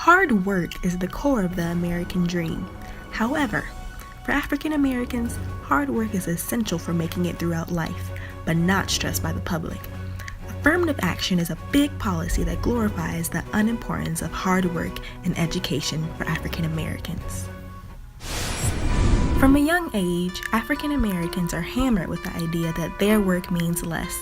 Hard work is the core of the American dream. However, for African Americans, hard work is essential for making it throughout life, but not stressed by the public. Affirmative action is a big policy that glorifies the unimportance of hard work and education for African Americans. From a young age, African Americans are hammered with the idea that their work means less,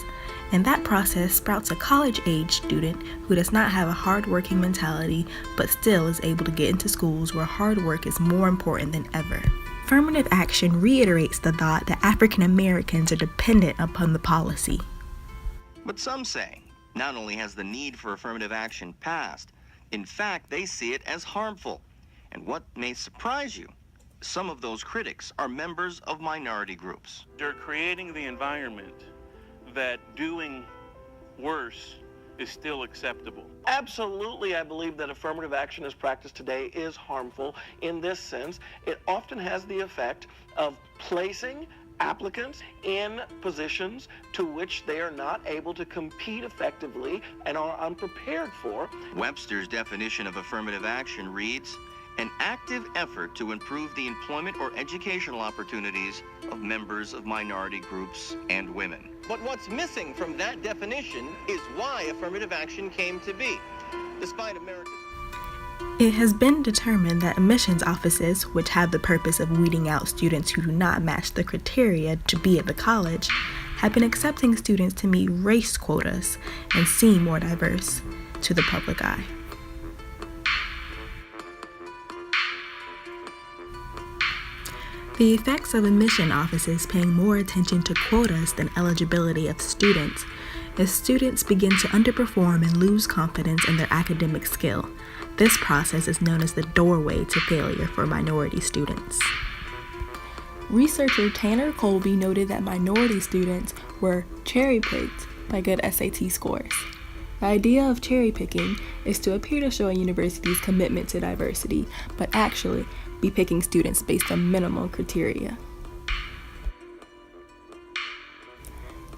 and that process sprouts a college-age student who does not have a hard-working mentality but still is able to get into schools where hard work is more important than ever. Affirmative action reiterates the thought that African Americans are dependent upon the policy. But some say, not only has the need for affirmative action passed, in fact, they see it as harmful. And what may surprise you, some of those critics are members of minority groups. They're creating the environment that doing worse is still acceptable. Absolutely, I believe that affirmative action as practiced today is harmful in this sense. It often has the effect of placing applicants in positions to which they are not able to compete effectively and are unprepared for. Webster's definition of affirmative action reads, an active effort to improve the employment or educational opportunities of members of minority groups and women. But what's missing from that definition is why affirmative action came to be. Despite America's... It has been determined that admissions offices, which have the purpose of weeding out students who do not match the criteria to be at the college, have been accepting students to meet race quotas and seem more diverse to the public eye. The effects of admission offices paying more attention to quotas than eligibility of students is students begin to underperform and lose confidence in their academic skill. This process is known as the doorway to failure for minority students. Researcher Tanner Colby noted that minority students were cherry-picked by good SAT scores. The idea of cherry-picking is to appear to show a university's commitment to diversity, but actually be picking students based on minimum criteria.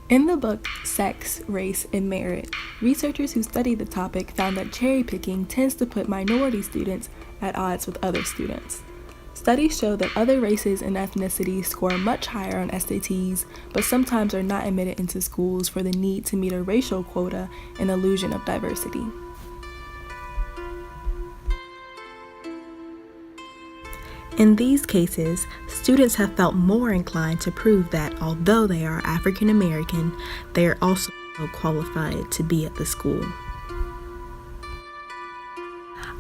In the book Sex, Race, and Merit, researchers who studied the topic found that cherry-picking tends to put minority students at odds with other students. Studies show that other races and ethnicities score much higher on SATs, but sometimes are not admitted into schools for the need to meet a racial quota and illusion of diversity. In these cases, students have felt more inclined to prove that although they are African American, they are also qualified to be at the school.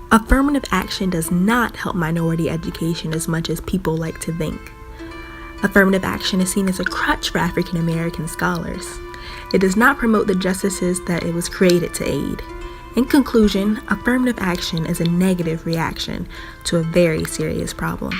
Affirmative action does not help minority education as much as people like to think. Affirmative action is seen as a crutch for African American scholars. It does not promote the justices that it was created to aid. In conclusion, affirmative action is a negative reaction to a very serious problem.